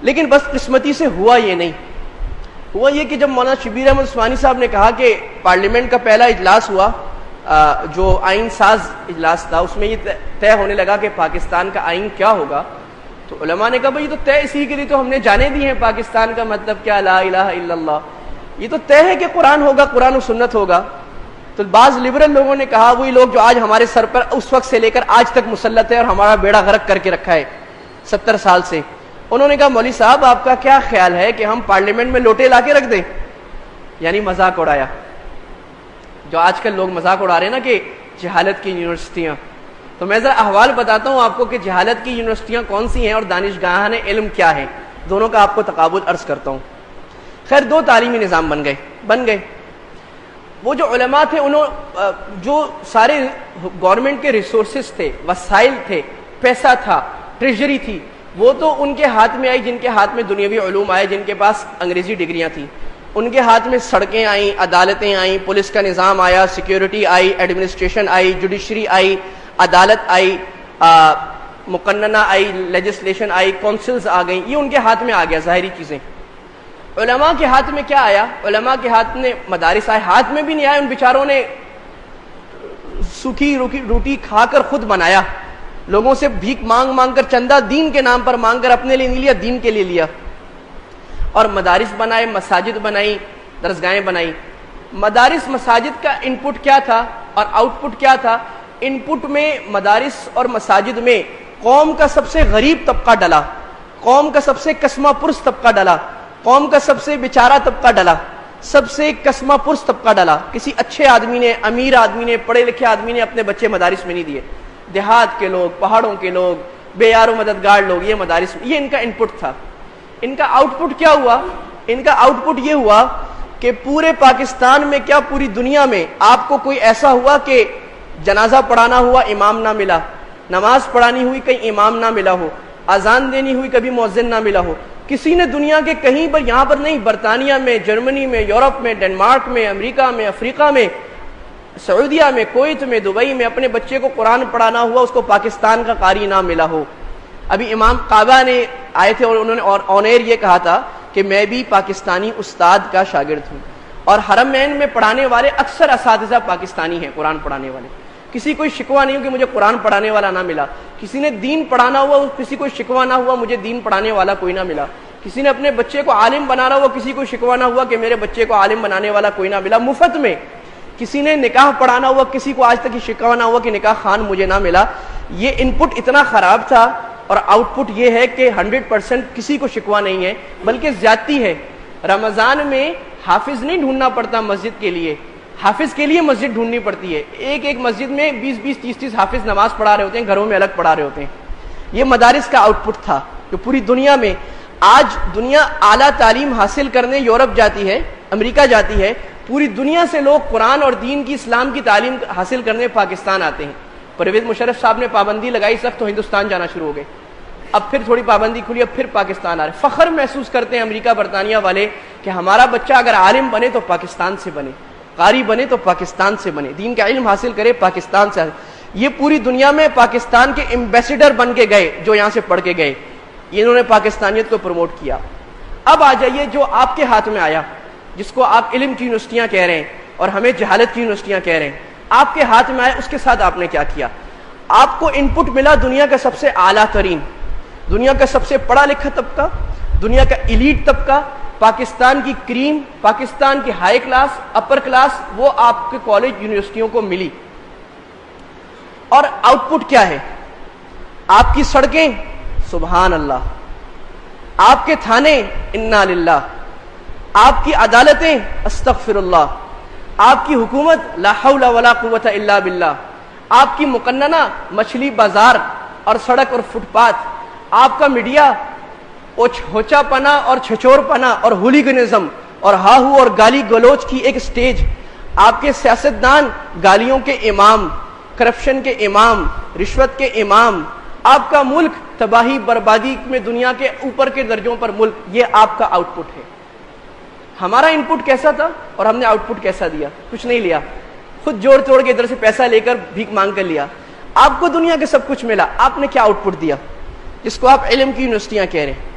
لیکن بس قسمتی سے ہوا یہ نہیں. ہوا یہ کہ جب مولانا شبیر احمد عثمانی صاحب نے کہا کہ پارلیمنٹ کا پہلا اجلاس ہوا جو آئین ساز اجلاس تھا، اس میں یہ طے ہونے لگا کہ پاکستان کا آئین کیا ہوگا، تو علماء نے کہا بھائی یہ تو طے اسی کے لیے تو ہم نے جانے دی ہیں پاکستان کا مطلب کیا، لا الہ الا اللہ، یہ تو طے ہے کہ قرآن ہوگا، قرآن و سنت ہوگا. تو بعض لبرل لوگوں نے کہا، وہی لوگ جو آج ہمارے سر پر اس وقت سے لے کر آج تک مسلط ہے اور ہمارا بیڑا غرق کر کے رکھا ہے 70 سال سے، انہوں نے کہا مولوی صاحب آپ کا کیا خیال ہے کہ ہم پارلیمنٹ میں لوٹے لا کے رکھ دیں، یعنی مذاق اڑایا. جو آج کل لوگ مذاق اڑا رہے ہیں نا کہ جہالت کی یونیورسٹیاں، تو میں ذرا احوال بتاتا ہوں آپ کو کہ جہالت کی یونیورسٹیاں کون سی ہیں اور دانشگاہان علم کیا ہے، دونوں کا آپ کو تقابل عرض کرتا ہوں. خیر 2 تعلیمی نظام بن گئے. وہ جو علماء تھے انہوں جو سارے گورنمنٹ کے ریسورسز تھے، وسائل تھے، پیسہ تھا، ٹریجری تھی، وہ تو ان کے ہاتھ میں آئی جن کے ہاتھ میں دنیاوی علوم آئے، جن کے پاس انگریزی ڈگریاں تھیں. ان کے ہاتھ میں سڑکیں آئیں، عدالتیں آئیں، پولیس کا نظام آیا، سیکیورٹی آئی، ایڈمنسٹریشن آئی، جوڈیشری آئی، عدالت آئی، مقننہ آئی، لیجسلیشن آئی، کونسلز آ گئیں. یہ ان کے ہاتھ میں آ گیا ظاہری چیزیں. علماء کے ہاتھ میں کیا آیا؟ علماء کے ہاتھ میں مدارس آئے. ہاتھ میں بھی نہیں آئے، ان بیچاروں نے سوکھی روٹی کھا کر خود بنایا، لوگوں سے بھیک مانگ کر، چندہ دین کے نام پر مانگ کر اپنے لیے نہیں لیا، دین کے لیے لیا. اور مدارس بنائے، مساجد بنائی، درسگاہیں بنائی. مدارس مساجد کا ان پٹ کیا تھا اور آؤٹ پٹ کیا تھا؟ ان پٹ میں مدارس اور مساجد میں قوم کا سب سے غریب طبقہ ڈلا، قوم کا سب سے کسمہ پرس طبقہ ڈلا، قوم کا سب سے بیچارہ طبقہ ڈلا، سب سے کسمہ پرس طبقہ ڈلا. کسی اچھے آدمی نے، امیر آدمی نے، پڑھے لکھے آدمی نے اپنے بچے مدارس میں نہیں دیے. دیہات کے لوگ، پہاڑوں کے لوگ، بے یار و مددگار لوگ یہ مدارس، یہ ان کا ان پٹ تھا. ان کا آؤٹ پٹ کیا ہوا؟ ان کا آؤٹ پٹ یہ ہوا کہ پورے پاکستان میں کیا پوری دنیا میں آپ کو کوئی ایسا ہوا کہ جنازہ پڑھانا ہوا امام نہ ملا، نماز پڑھانی ہوئی کہیں امام نہ ملا ہو، اذان دینی ہوئی کبھی مؤذن نہ ملا ہو؟ کسی نے دنیا کے کہیں پر، یہاں پر نہیں، برطانیہ میں، جرمنی میں، یورپ میں، ڈنمارک میں، امریکہ میں، افریقہ میں، سعودیہ میں، کویت میں، دبئی میں اپنے بچے کو قرآن پڑھانا ہوا، اس کو پاکستان کا قاری نہ ملا ہو. ابھی امام کعبہ نے آئے تھے اور انہوں نے آن ایئر یہ کہا تھا کہ میں بھی پاکستانی استاد کا شاگرد ہوں، اور حرمین میں پڑھانے والے اکثر اساتذہ پاکستانی ہیں، قرآن پڑھانے والے. کسی کوئی شکوہ نہیں ہو کہ مجھے قرآن پڑھانے والا نہ ملا. کسی نے دین پڑھانا ہوا، کسی کو شکوہ نہ ہوا مجھے دین پڑھانے والا کوئی نہ ملا. کسی نے اپنے بچے کو عالم بنانا ہوا، کسی کو شکوہ نہ ہوا کہ میرے بچے کو عالم بنانے والا کوئی نہ ملا. مفت میں کسی نے نکاح پڑھانا ہوا، کسی کو آج تک یہ شکوہ نہ ہوا کہ نکاح خان مجھے نہ ملا. یہ ان پٹ اتنا خراب تھا اور آؤٹ پٹ یہ ہے کہ 100% کسی کو شکوہ نہیں ہے، بلکہ زیادتی ہے. رمضان میں حافظ نہیں ڈھونڈنا پڑتا مسجد کے لیے، حافظ کے لیے مسجد ڈھونڈنی پڑتی ہے. ایک مسجد میں 20 30 حافظ نماز پڑھا رہے ہوتے ہیں، گھروں میں الگ پڑھا رہے ہوتے ہیں. یہ مدارس کا آؤٹ پٹ تھا جو پوری دنیا میں، آج دنیا اعلیٰ تعلیم حاصل کرنے یورپ جاتی ہے، امریکہ جاتی ہے، پوری دنیا سے لوگ قرآن اور دین کی، اسلام کی تعلیم حاصل کرنے پاکستان آتے ہیں. پرویز مشرف صاحب نے پابندی لگائی سخت تو ہندوستان جانا شروع ہو گئے. اب پھر تھوڑی پابندی کھلی، اب پھر پاکستان آ رہے. فخر محسوس کرتے ہیں امریکہ برطانیہ والے کہ ہمارا بچہ اگر عالم بنے تو پاکستان سے بنے، قاری بنے تو پاکستان سے بنے، دین کا علم حاصل کرے پاکستان سے. یہ پوری دنیا میں پاکستان کے ایمبیسیڈر بن کے گئے جو یہاں سے پڑھ کے گئے، انہوں نے پاکستانیت کو پروموٹ کیا. اب آ جائیے جو آپ کے ہاتھ میں آیا، جس کو آپ علم کی یونیورسٹیاں کہہ رہے ہیں اور ہمیں جہالت کی یونیورسٹیاں کہہ رہے ہیں، آپ کے ہاتھ میں آیا، اس کے ساتھ آپ نے کیا کیا؟ آپ کو ان پٹ ملا دنیا کا سب سے اعلیٰ ترین، دنیا کا سب سے پڑھا لکھا طبقہ، دنیا کا ایلیٹ طبقہ، پاکستان کی کریم، پاکستان کی ہائی کلاس، اپر کلاس، وہ آپ کے کالج یونیورسٹیوں کو ملی. اور آؤٹ پٹ کیا ہے؟ آپ کی سڑکیں سبحان اللہ، آپ کے تھانے انا للہ، آپ کی عدالتیں استغفر اللہ، آپ کی حکومت لا حول ولا قوت الا باللہ، آپ کی مقننہ مچھلی بازار اور سڑک اور فٹ پاتھ، آپ کا میڈیا ہوچا پنا اور چھچور پنا اور ہولیگنزم اور ہاہو اور گالی گلوچ کی ایک سٹیج، آپ کے سیاستدان گالیوں کے امام، کرپشن کے امام، رشوت کے امام، آپ کا ملک تباہی بربادی میں دنیا کے اوپر کے درجوں پر ملک. یہ آپ کا آؤٹ پٹ ہے. ہمارا ان پٹ کیسا تھا اور ہم نے آؤٹ پٹ کیسا دیا؟ کچھ نہیں لیا، خود جوڑ توڑ کے ادھر سے پیسہ لے کر بھیک مانگ کر لیا. آپ کو دنیا کے سب کچھ ملا، آپ نے کیا آؤٹ پٹ دیا جس کو آپ علم کی یونیورسٹیاں کہہ رہے ہیں؟